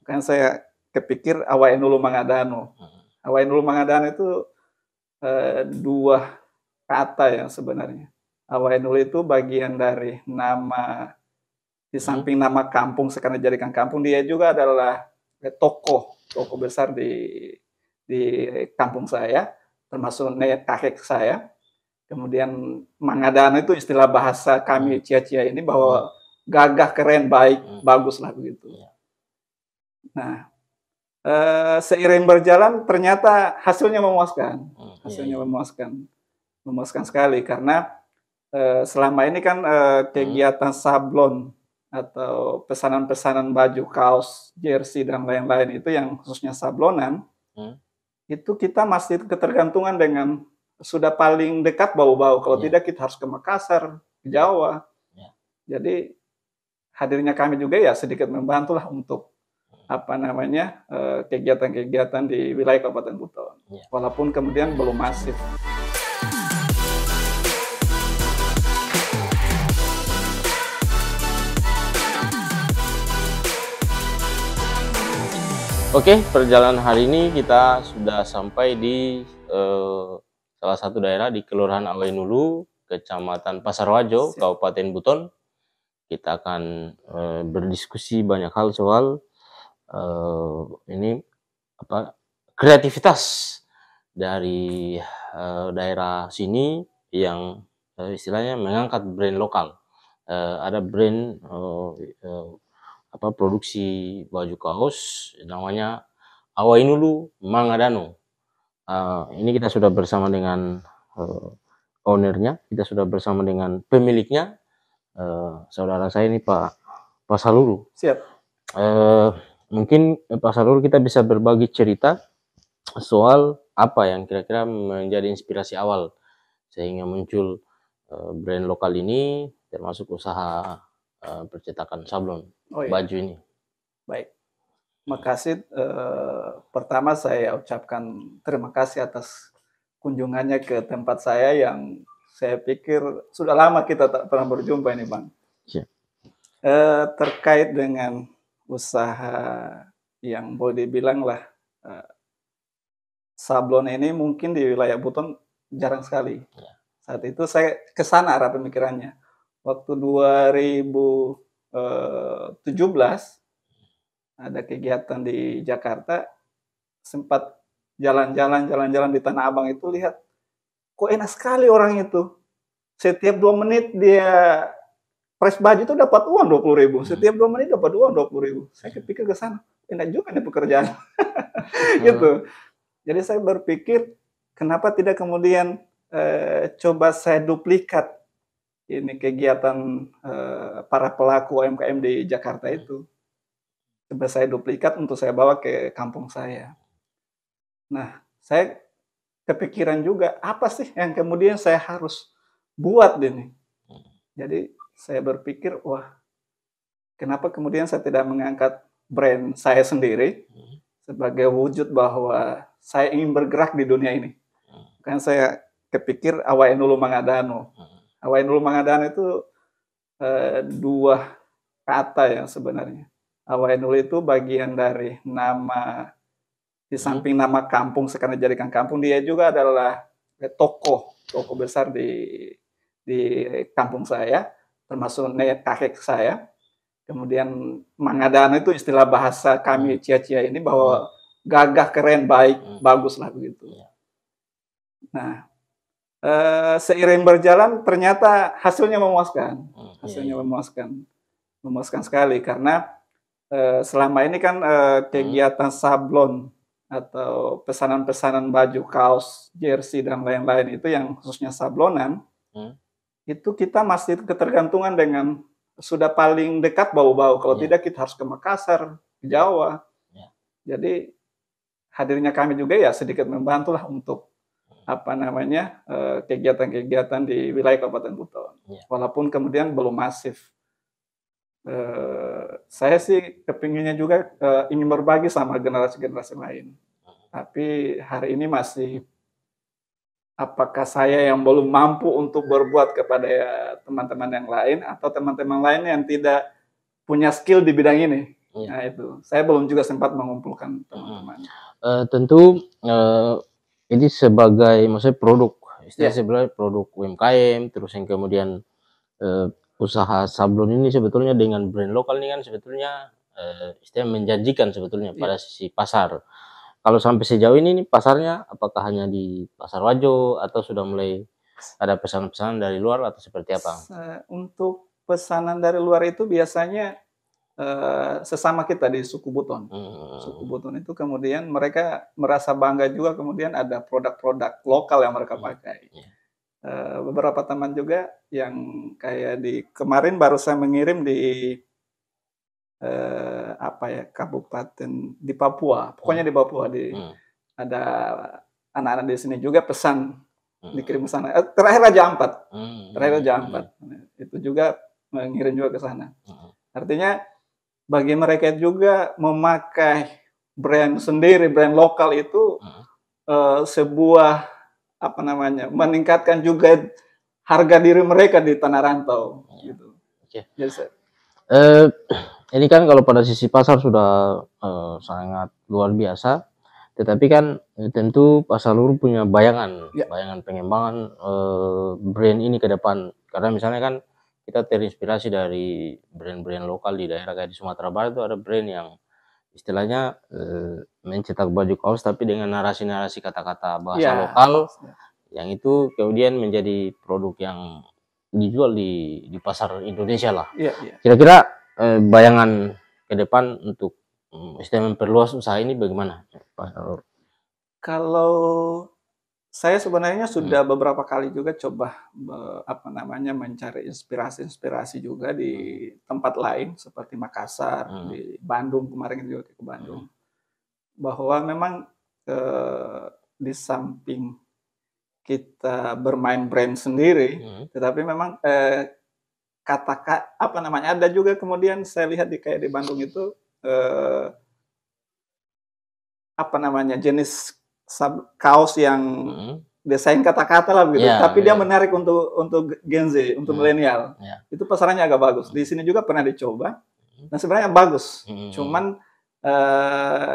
Kan saya kepikir Awai Nulu Mangadano. Awai Nulu Mangadano itu dua kata yang sebenarnya. Awai Nulu itu bagian dari nama, di samping nama kampung sekarang dijadikan kampung, dia juga adalah tokoh besar di kampung saya, termasuk nenek kakek saya. Kemudian Mangadano itu istilah bahasa kami Cia-Cia ini bahwa gagah, keren, baik, bagus lah begitu. Nah, seiring berjalan ternyata hasilnya memuaskan. Hasilnya memuaskan sekali karena selama ini kan kegiatan sablon atau pesanan-pesanan baju, kaos, jersey dan lain-lain itu yang khususnya sablonan, itu kita masih ketergantungan dengan sudah paling dekat bau-bau. Kalau tidak kita harus ke Makassar, ke Jawa. Jadi hadirnya kami juga ya sedikit membantulah untuk kegiatan-kegiatan di wilayah Kabupaten Buton. Walaupun kemudian belum masif. Oke, perjalanan hari ini kita sudah sampai di salah satu daerah di Kelurahan Awai Nulu, Kecamatan Pasarwajo, Kabupaten Buton. Kita akan berdiskusi banyak hal soal kreativitas dari daerah sini yang istilahnya mengangkat brand lokal. Ada brand produksi baju kaos namanya Awai Nulu Mangadano. Ini kita sudah bersama dengan ownernya, kita sudah bersama dengan pemiliknya, saudara saya ini Pak Saluru. Siap. Mungkin Pak Saluru kita bisa berbagi cerita soal apa yang kira-kira menjadi inspirasi awal sehingga muncul brand lokal ini, termasuk usaha percetakan sablon baju ini. Baik, makasih. Pertama saya ucapkan terima kasih atas kunjungannya ke tempat saya yang saya pikir sudah lama kita tak pernah berjumpa ini, Bang. Terkait dengan usaha yang boleh dibilang lah sablon ini mungkin di wilayah Buton jarang sekali. Saat itu saya kesana arah pemikirannya. Waktu 2017 ada kegiatan di Jakarta, sempat jalan-jalan di Tanah Abang itu lihat, kok enak sekali orang itu. Setiap 2 menit dia press baju itu dapat uang 20.000. Setiap 2 menit dapat uang 20.000. Saya kepikir ke sana, enak juga nih pekerjaan. Gitu. Jadi saya berpikir, kenapa tidak kemudian coba saya duplikat ini kegiatan para pelaku UMKM di Jakarta itu. Coba saya duplikat untuk saya bawa ke kampung saya. Nah, saya kepikiran juga, apa sih yang kemudian saya harus buat ini. Jadi saya berpikir, wah, kenapa kemudian saya tidak mengangkat brand saya sendiri sebagai wujud bahwa saya ingin bergerak di dunia ini. Kan saya kepikir Awai Nulu Mangadano. Awai Nulu Mangadano itu dua kata yang sebenarnya. Awai Nulu itu bagian dari nama, di samping nama kampung sekarang dijadikan kampung, dia juga adalah tokoh besar di kampung saya, termasuk nenek kakek saya. Kemudian Mangadano itu istilah bahasa kami Cia-Cia ini bahwa gagah, keren, baik, bagus lah begitu. Nah, seiring berjalan ternyata hasilnya memuaskan. Hasilnya memuaskan sekali karena selama ini kan kegiatan sablon atau pesanan-pesanan baju, kaos, jersey dan lain-lain itu yang khususnya sablonan, itu kita masih ketergantungan dengan sudah paling dekat bau-bau. Kalau tidak kita harus ke Makassar, ke Jawa. Jadi hadirnya kami juga ya sedikit membantulah untuk kegiatan-kegiatan di wilayah Kabupaten Buton. Walaupun kemudian belum masif. Saya sih kepinginnya juga ingin berbagi sama generasi-generasi lain. Tapi hari ini masih, apakah saya yang belum mampu untuk berbuat kepada teman-teman yang lain atau teman-teman lain yang tidak punya skill di bidang ini. Iya. Nah itu, saya belum juga sempat mengumpulkan teman-teman. Tentu, ini sebagai maksudnya produk, istilahnya Ya, sebenarnya produk UMKM, terus yang kemudian, usaha sablon ini sebetulnya dengan brand lokal ini kan sebetulnya, istilahnya menjanjikan sebetulnya iya. pada sisi pasar. Kalau sampai sejauh ini nih pasarnya apakah hanya di pasar Wajo atau sudah mulai ada pesanan-pesanan dari luar atau seperti apa? Untuk pesanan dari luar itu biasanya sesama kita di suku Buton. Suku Mmm, Buton itu kemudian mereka merasa bangga juga kemudian ada produk-produk lokal yang mereka mhm, pakai. iya, Beberapa teman juga yang kayak di kemarin baru saya mengirim di, apa ya, kabupaten di Papua, pokoknya mhm, di Papua mhm, ada anak-anak di sini juga pesan mhm, dikirim ke sana, terakhir mhm, Raja mhm, Ampat, itu juga mengirim juga ke sana. mhm, Artinya bagi mereka juga memakai brand sendiri, brand lokal itu, mhm, sebuah apa namanya, meningkatkan juga harga diri mereka di tanah rantau, iya, gitu. oke. Jadi saya Eee, ini kan kalau pada sisi pasar sudah, sangat luar biasa, tetapi kan, tentu pasar Pasarulu punya bayangan ya, bayangan pengembangan, brand ini ke depan. Karena misalnya kan kita terinspirasi dari brand-brand lokal di daerah kayak di Sumatera Barat itu ada brand yang istilahnya, mencetak baju kaos tapi dengan narasi-narasi kata-kata bahasa iya, lokal, yang itu kemudian menjadi produk yang dijual di pasar Indonesia lah. iya, iya. Kira-kira, bayangan ke depan untuk, istilahnya memperluas usaha ini bagaimana, Pak Saur? Kalau saya sebenarnya Mhm, sudah beberapa kali juga coba, apa namanya, mencari inspirasi-inspirasi juga di mhm, tempat lain seperti Makassar, mhm, di Bandung kemarin juga ke mhm, Bandung. Bahwa memang, di samping kita bermain brand sendiri, mhm, tetapi memang, apa namanya, ada juga kemudian saya lihat di kayak di Bandung itu, eee, apa namanya, jenis kaos yang mhm, desain kata-kata lah begitu, iya, tapi dia iya, menarik untuk Gen Z, untuk mhm, milenial. iya, Itu pasarannya agak bagus. Di mhm, sini juga pernah dicoba mhm, dan sebenarnya bagus. mhm, mhm, Cuman, eee,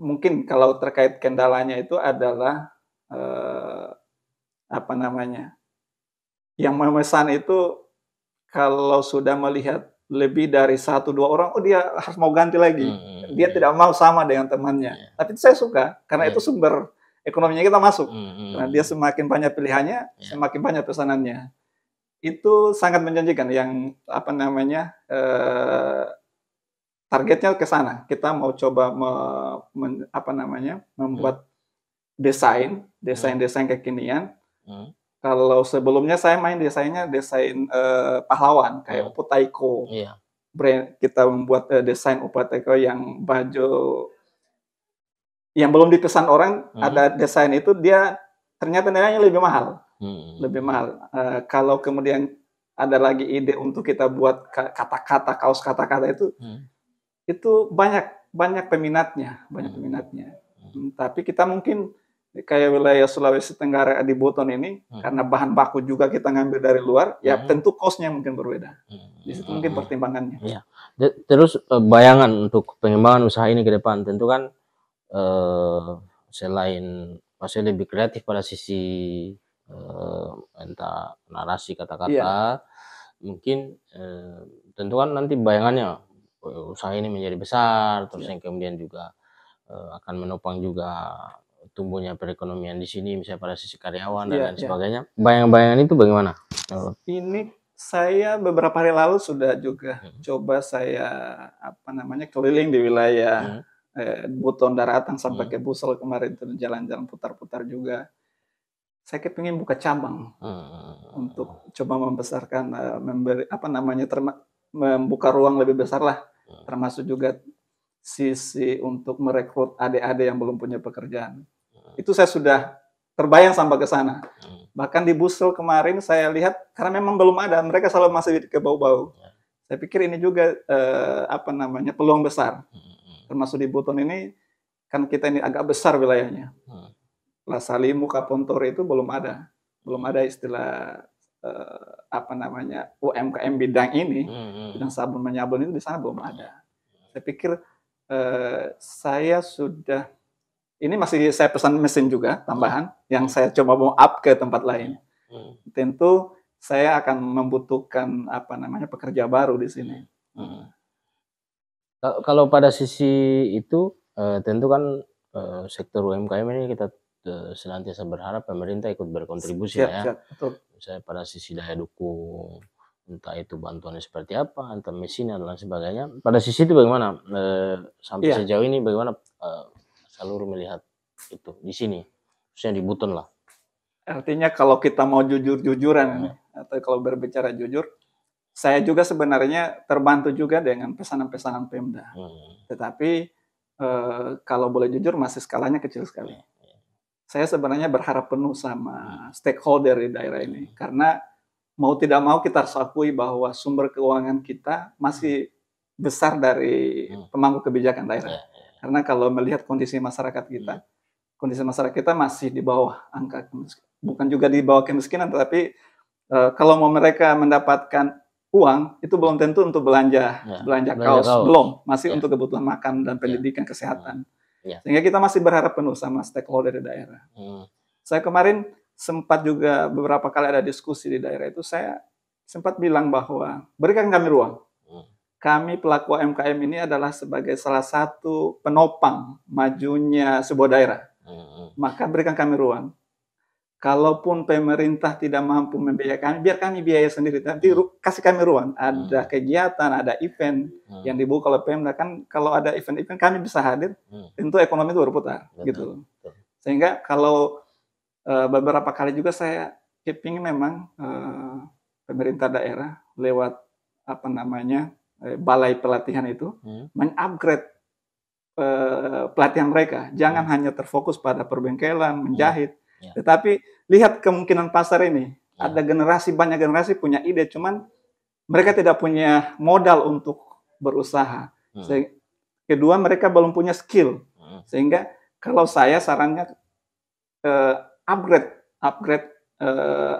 mungkin kalau terkait kendalanya itu adalah, eee, apa namanya, yang memesan itu kalau sudah melihat lebih dari satu 2 orang, oh dia harus mau ganti lagi. Dia mhm, tidak mau sama dengan temannya. iya, Tapi itu saya suka, karena iya, itu sumber ekonominya kita masuk. mhm, Karena dia mhm, semakin banyak pilihannya, iya, semakin banyak pesanannya. Itu sangat menjanjikan yang, apa namanya, targetnya ke sana. Kita mau coba apa namanya, mhm, membuat desain, mhm, desain-desain kekinian. mhm, Kalau sebelumnya saya main desainnya desain, pahlawan kayak mhm, Oppo Taiko. iya, Kita membuat, desain Oppo Taiko yang baju yang belum dipesan orang, mhm, ada desain itu dia ternyata nilainya lebih mahal, lebih mhm, mahal. Kalau kemudian ada lagi ide untuk kita buat kata-kata, kaos kata-kata mhm, itu banyak banyak peminatnya, banyak mhm, peminatnya. mhm, Tapi kita mungkin kayak wilayah Sulawesi Tenggara di Buton ini, mhm, karena bahan baku juga kita ngambil dari luar, ya mhm, tentu cost-nya mungkin berbeda. Di situ mhm, mungkin mhm. pertimbangannya. Iya. Terus, bayangan untuk pengembangan usaha ini ke depan tentu kan, eee, selain maksudnya lebih kreatif pada sisi, entah narasi Iya, kata-kata, mungkin, tentu kan nanti bayangannya, usaha ini menjadi besar, terus iya, yang kemudian juga, akan menopang juga tumbuhnya perekonomian di sini, misalnya pada sisi karyawan dan iya, lain iya. sebagainya. Bayangan-bayangan itu bagaimana? Ini saya beberapa hari lalu sudah juga Mhm, coba saya, apa namanya, keliling di wilayah, mhm, Buton Daratan sampai mhm, ke Busel kemarin tuh jalan-jalan putar-putar juga. Saya kepingin buka cabang mhm, untuk coba membesarkan, memberi apa namanya, membuka ruang lebih besar lah, mhm, termasuk juga sisi untuk merekrut adik-adik yang belum punya pekerjaan. Itu saya sudah terbayang sampai ke sana. mhm, Bahkan di Busel kemarin saya lihat karena memang belum ada, mereka selalu masih ke bau-bau. ya, Saya pikir ini juga, apa namanya, peluang besar, mhm, termasuk di Buton ini, kan kita ini agak besar wilayahnya. mhm, Lasalimu, Kapontori itu belum mhm, ada istilah, apa namanya, UMKM bidang ini, mhm, bidang mhm. sabun menyabun itu di sana belum ada. Saya pikir saya sudah, ini masih saya pesan mesin juga tambahan yang saya coba mau up ke tempat lain. Tentu saya akan membutuhkan apa namanya pekerja baru di sini. Kalau pada sisi itu tentu kan sektor UMKM ini kita senantiasa berharap pemerintah ikut berkontribusi Siap, lah ya. siap, betul. Misalnya pada sisi daya dukung, entah itu bantuannya seperti apa, entah mesin dan lain sebagainya. Pada sisi itu bagaimana sampai Iya. sejauh ini bagaimana seluruh melihat itu di sini, khususnya di Buton lah. Artinya kalau kita mau jujur-jujuran atau kalau berbicara jujur, saya juga sebenarnya terbantu juga dengan pesanan-pesanan Pemda. Tetapi kalau boleh jujur masih skalanya kecil sekali. Saya sebenarnya berharap penuh sama stakeholder di daerah ini karena mau tidak mau kita harus akui bahwa sumber keuangan kita masih besar dari pemangku kebijakan daerah. Karena kalau melihat kondisi masyarakat kita masih di bawah angka kemiskinan. Bukan juga di bawah kemiskinan, tetapi kalau mau mereka mendapatkan uang itu belum tentu untuk belanja kaos, belum, masih untuk kebutuhan makan dan pendidikan, kesehatan. Sehingga kita masih berharap penuh sama stakeholder di daerah. Saya kemarin sempat juga beberapa kali ada diskusi di daerah itu, saya sempat bilang bahwa berikan kami ruang. Kami pelaku UMKM ini adalah sebagai salah satu penopang majunya sebuah daerah. Maka berikan kami ruang. Kalaupun pemerintah tidak mampu membiayai kami, biar kami biaya sendiri. Nanti kasih kami ruang. Ada kegiatan, ada event yang dibuka oleh Pemda. Kan kalau ada event-event kami bisa hadir, tentu ekonomi itu berputar. Gitu. Sehingga kalau beberapa kali juga saya kepingin memang pemerintah daerah lewat apa namanya balai pelatihan itu mengupgrade pelatihan mereka. Jangan hanya terfokus pada perbengkelan, menjahit. Tetapi lihat kemungkinan pasar ini. Ada banyak generasi punya ide, cuman mereka tidak punya modal untuk berusaha. Kedua, mereka belum punya skill. Sehingga kalau saya sarannya upgrade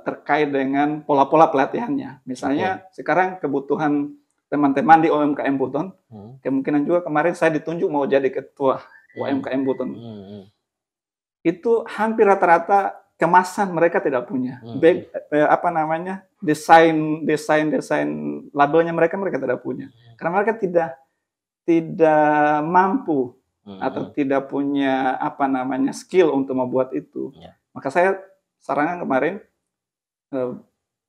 terkait dengan pola-pola pelatihannya. Misalnya sekarang kebutuhan teman-teman di UMKM Buton, kemungkinan juga kemarin saya ditunjuk mau jadi ketua UMKM Buton. Itu hampir rata-rata kemasan mereka tidak punya. Desain labelnya mereka tidak punya. Karena mereka tidak mampu atau tidak punya skill untuk membuat itu. Maka saya sarankan kemarin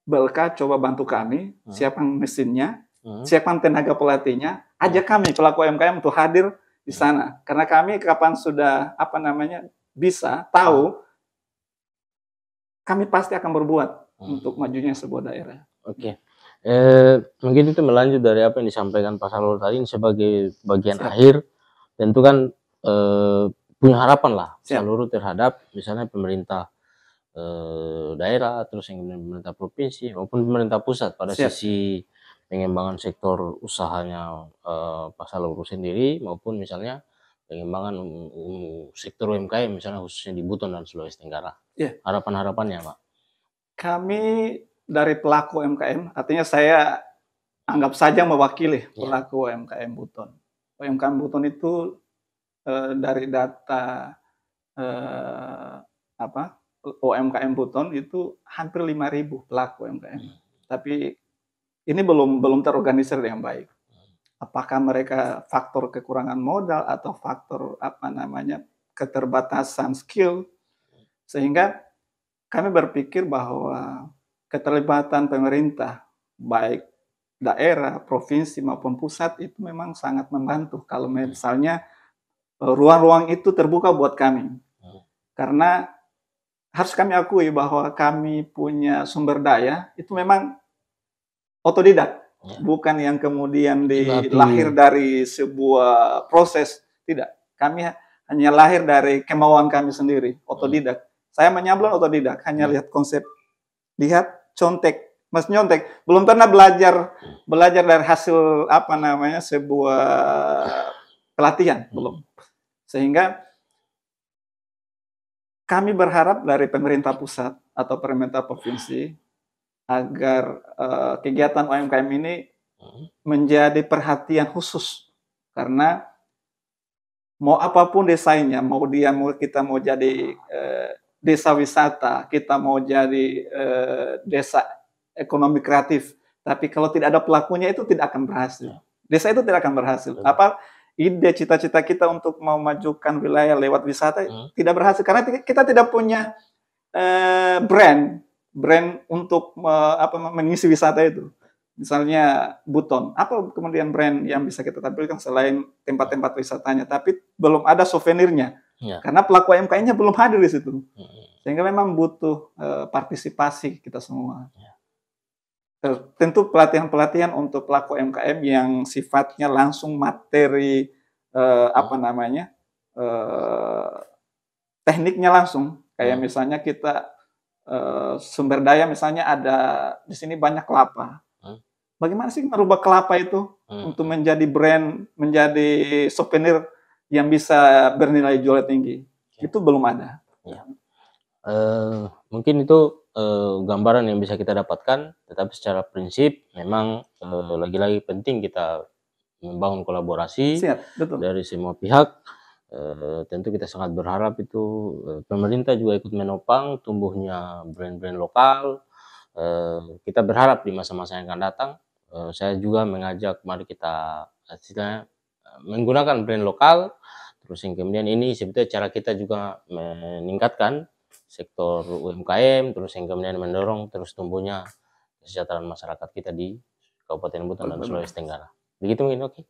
BLK coba bantu kami, siapkan mesinnya, siapkan tenaga pelatihnya, ajak kami pelaku UMKM untuk hadir di sana. Karena kami kapan sudah bisa tahu, kami pasti akan berbuat untuk majunya sebuah daerah. Oke. Mungkin itu melanjut dari apa yang disampaikan Pak Salur tadi sebagai bagian akhir. Tentu kan punya harapan lah seluruh terhadap misalnya pemerintah daerah, terus yang pemerintah provinsi maupun pemerintah pusat pada sisi pengembangan sektor usahanya Pak Salur sendiri maupun misalnya pengembangan sektor UMKM misalnya khususnya di Buton dan Sulawesi Tenggara. Harapan-harapannya Pak? Kami dari pelaku UMKM, artinya saya anggap saja mewakili pelaku UMKM Buton. UMKM Buton itu dari data UMKM Buton itu hampir 5.000 pelaku UMKM. Tapi ini belum terorganisir dengan baik. Apakah mereka faktor kekurangan modal atau faktor keterbatasan skill, sehingga kami berpikir bahwa keterlibatan pemerintah baik daerah, provinsi maupun pusat itu memang sangat membantu kalau misalnya ruang-ruang itu terbuka buat kami. Karena harus kami akui bahwa kami punya sumber daya itu memang otodidak. Bukan yang kemudian lahir dari sebuah proses. Tidak. Kami hanya lahir dari kemauan kami sendiri, otodidak. Saya menyablon otodidak, hanya lihat konsep, lihat, contek, mas nyontek. Belum pernah belajar dari hasil sebuah pelatihan, belum. Sehingga kami berharap dari pemerintah pusat atau pemerintah provinsi agar kegiatan UMKM ini menjadi perhatian khusus Karena mau apapun desainnya, kita mau jadi desa wisata, kita mau jadi desa ekonomi kreatif, tapi kalau tidak ada pelakunya itu tidak akan berhasil. Desa itu tidak akan berhasil. Apa ide cita-cita kita untuk memajukan wilayah lewat wisata tidak berhasil karena kita tidak punya brand untuk mengisi wisata itu. Misalnya Buton, apa kemudian brand yang bisa kita tampilkan selain tempat-tempat wisatanya, tapi belum ada souvenirnya, karena pelaku UMKM-nya belum hadir di situ, sehingga memang butuh partisipasi kita semua. Tentu pelatihan-pelatihan untuk pelaku UMKM yang sifatnya langsung materi tekniknya langsung, kayak misalnya kita sumber daya, misalnya ada di sini banyak kelapa. Bagaimana sih merubah kelapa itu untuk menjadi brand, menjadi souvenir yang bisa bernilai jual tinggi? Itu belum ada. Mungkin itu gambaran yang bisa kita dapatkan, tetapi secara prinsip memang lagi-lagi penting kita membangun kolaborasi dari semua pihak. Tentu kita sangat berharap itu pemerintah juga ikut menopang tumbuhnya brand-brand lokal. Kita berharap di masa-masa yang akan datang, saya juga mengajak mari kita istilahnya menggunakan brand lokal, terus yang kemudian ini sebetulnya cara kita juga meningkatkan sektor UMKM, terus yang kemudian mendorong terus tumbuhnya kesejahteraan masyarakat kita di Kabupaten Buton dan Sulawesi Tenggara. Begitu mungkin, oke?